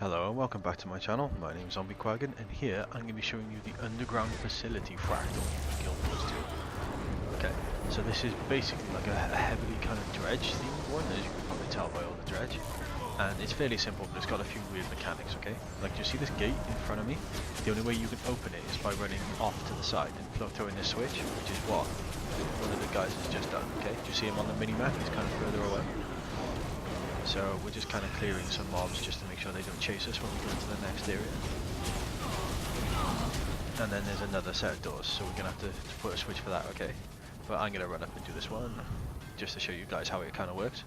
Hello and welcome back to my channel. My name is ZombieQuagan and here I'm going to be showing you the underground facility Fractal for Guild Wars 2. Okay, so this is basically like a heavily kind of dredge themed one, as you can probably tell by all the dredge. And it's fairly simple, but it's got a few weird mechanics, okay? Like, do you see this gate in front of me? The only way you can open it is by running off to the side and throwing this switch, which is what one of the guys has just done, okay? Do you see him on the mini-map? He's kind of further away. So we're just kind of clearing some mobs just to make sure they don't chase us when we go into the next area. And then there's another set of doors, so we're going to have to put a switch for that, okay? But I'm going to run up and do this one, just to show you guys how it kind of works.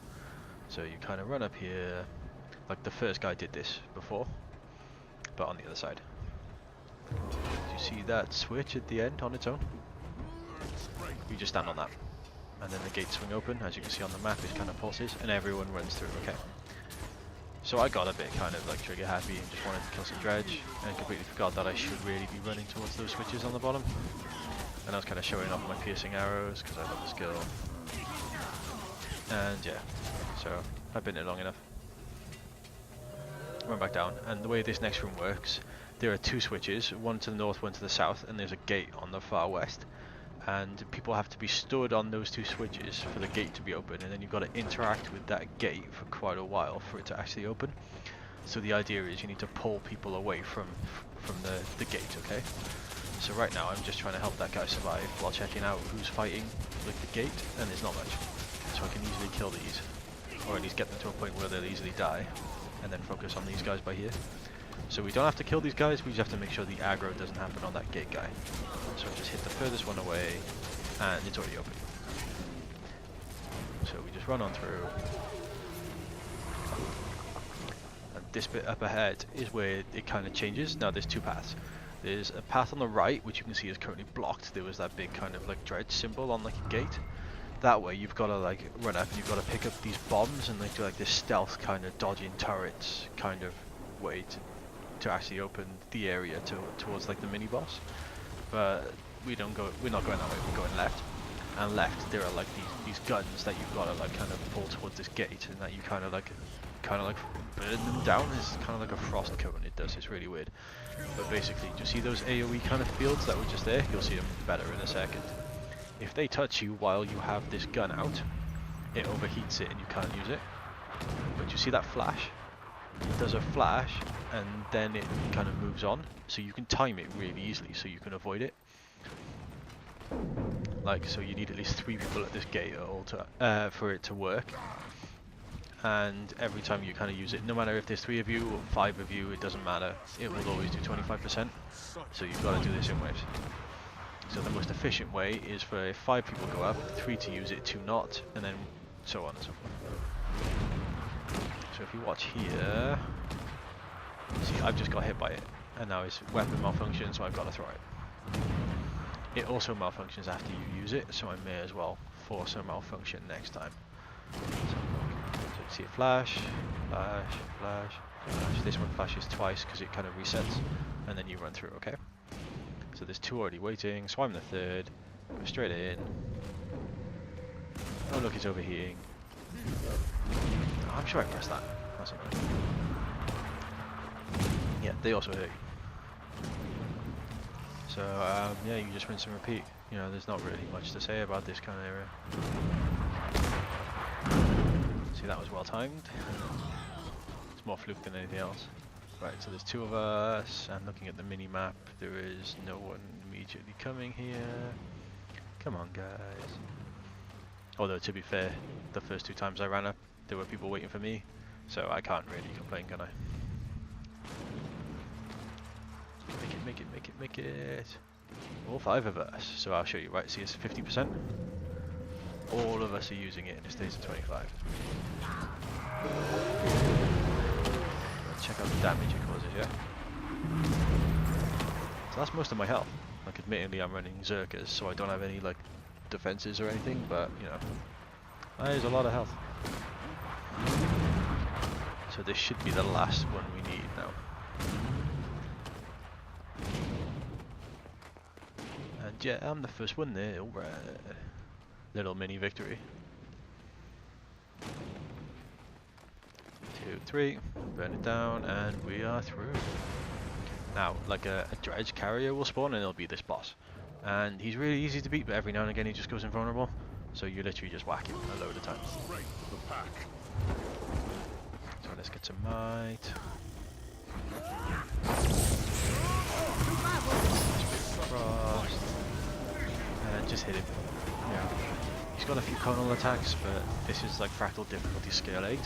So you kind of run up here, like the first guy did this before, but on the other side. Do you see that switch at the end on its own? You just stand on that. And then the gates swing open, as you can see on the map, it kind of pulses, and everyone runs through, okay? So I got a bit kind of like trigger happy and just wanted to kill some dredge, and completely forgot that I should really be running towards those switches on the bottom. And I was kind of showing off my piercing arrows, because I love the skill. And yeah, so I've been here long enough. Run back down, and the way this next room works, there are two switches, one to the north, one to the south, and there's a gate on the far west. And people have to be stood on those two switches for the gate to be open, and then you've got to interact with that gate for quite a while for it to actually open. So the idea is you need to pull people away from the gate, okay? So right now I'm just trying to help that guy survive while checking out who's fighting like the gate, and there's not much. So I can easily kill these, or at least get them to a point where they'll easily die, and then focus on these guys by here. So we don't have to kill these guys, we just have to make sure the aggro doesn't happen on that gate guy. So just hit the furthest one away, and it's already open. So we just run on through. And this bit up ahead is where it kind of changes. Now there's two paths. There's a path on the right, which you can see is currently blocked. There was that big kind of like dredge symbol on like a gate. That way you've got to like run up and you've got to pick up these bombs and like do like this stealth kind of dodging turrets kind of way to actually open the area towards like the mini boss. But we're not going that way, we're going left. And left there are like these guns that you've got to like kind of pull towards this gate, and that you kind of like burn them down. It's kind of like a frost cone it does, it's really weird. But basically, do you see those AoE kind of fields that were just there? You'll see them better in a second. If they touch you while you have this gun out, it overheats it and you can't use it. But you see that flash? It does a flash and then it kind of moves on, so you can time it really easily so you can avoid it. Like, so you need at least 3 people at this gate for it to work. And every time you kind of use it, no matter if there's 3 of you or 5 of you, it doesn't matter, it will always do 25%. So you've got to do this in waves. So the most efficient way is for 5 people go up, 3 to use it, 2 not, and then so on and so forth. So if you watch here, see, I've just got hit by it, and now his weapon malfunctions, so I've got to throw it. It also malfunctions after you use it, so I may as well force a malfunction next time. So you see it flash, flash, flash, flash. This one flashes twice because it kind of resets, and then you run through, okay? So there's 2 already waiting, so I'm the 3rd. Go straight in. Oh look, it's overheating. Oh, I'm sure I pressed that. That's annoying. Yeah, they also hurt you. So yeah, you just rinse and repeat. You know, there's not really much to say about this kind of area. See, that was well timed. It's more fluke than anything else. Right, so there's 2 of us, and looking at the mini map, there is no one immediately coming here. Come on, guys. Although, to be fair, the first 2 times I ran up, there were people waiting for me, so I can't really complain, can I? Make it, make it, make it, make it. All 5 of us, so I'll show you. Right, see, it's 50%. All of us are using it, and it stays at 25. Check out the damage it causes, yeah? So that's most of my health. Like, admittedly I'm running Zerkers, so I don't have any, like, defenses or anything, but, you know, that is a lot of health. So this should be the last one we need now. And yeah, I'm the first one there, alright. Little mini victory. 2, 3. Burn it down, and we are through. Now, like a dredge carrier will spawn, and it'll be this boss. And he's really easy to beat, but every now and again he just goes invulnerable. So you literally just whack him a load of times. So let's get some might. Cross. And just hit him. Yeah. He's got a few conal attacks, but this is like Fractal difficulty scale 8.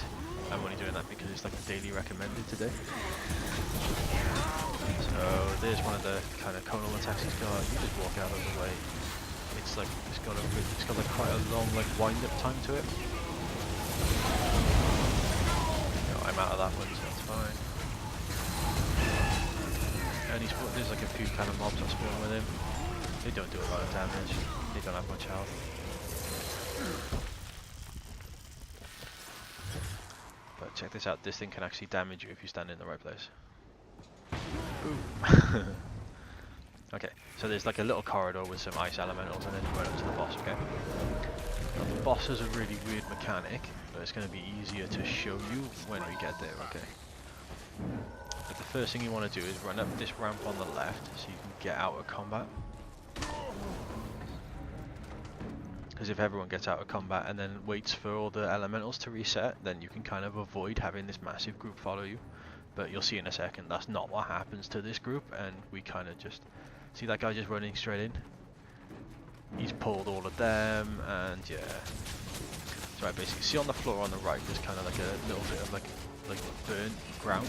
I'm only doing that because it's like the daily recommended today. So there's one of the kind of conal attacks he's got. You just walk out of the way. It's like it's got like quite a long like wind up time to it. No, I'm out of that one, so that's fine. And there's like a few kind of mobs that spawn with him. They don't do a lot of damage. They don't have much health. But check this out. This thing can actually damage you if you stand in the right place. Ooh. Okay, so there's like a little corridor with some ice elementals and then you run up to the boss, okay? Now the boss is a really weird mechanic, but it's going to be easier to show you when we get there, okay? But the first thing you want to do is run up this ramp on the left so you can get out of combat. Because if everyone gets out of combat and then waits for all the elementals to reset, then you can kind of avoid having this massive group follow you. But you'll see in a second, that's not what happens to this group, and we kind of just... See that guy just running straight in? He's pulled all of them, and yeah. So I basically see on the floor on the right, there's kind of like a little bit of like burnt ground,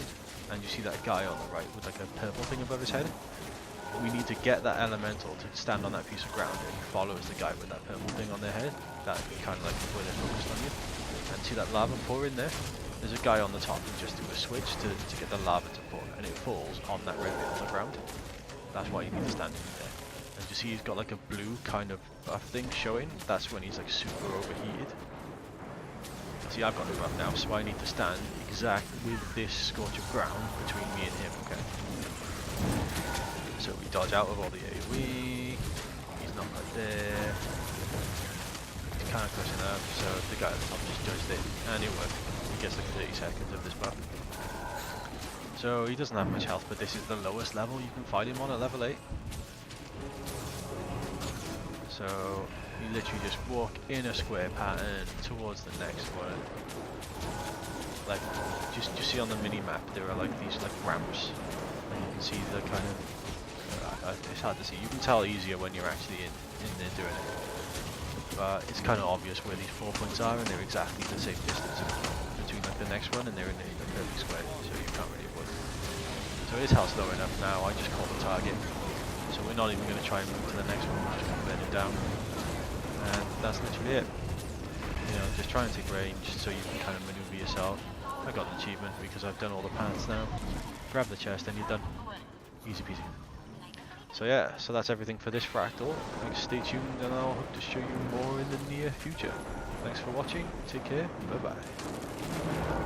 and you see that guy on the right with like a purple thing above his head. We need to get that elemental to stand on that piece of ground, and he follows the guy with that purple thing on their head. That kind of like where they're focused on you. And see that lava pour in there? There's a guy on the top who just do a switch to get the lava to pour, and it falls on that red bit on the ground. That's why you need to stand in there. And you see he's got like a blue kind of buff thing showing. That's when he's like super overheated. See, I've got the buff now, so I need to stand exactly with this scorch of ground between me and him, okay? So we dodge out of all the AoE. He's not right there. He's kind of close enough, so the guy at the top just dodged it, and it worked. He gets like 30 seconds of this buff. So he doesn't have much health, but this is the lowest level you can fight him on at level 8. So you literally just walk in a square pattern towards the next one. Like just see on the mini map there are like these like ramps, and you can see the kind of it's hard to see. You can tell easier when you're actually in there doing it. But it's kind of obvious where these 4 points are, and they're exactly the same distance between like the next one, and they're in the perfect square, so you can't really avoid it. So his health's low enough now. I just call the target. So we're not even going to try and move to the next one. We're just going to burn it down, and that's literally it. You know, just try and take range so you can kind of maneuver yourself. I got an achievement because I've done all the paths now. Grab the chest and you're done. Easy peasy. So yeah, so that's everything for this Fractal. Thanks, stay tuned, and I'll hope to show you more in the near future. Thanks for watching, take care, bye bye.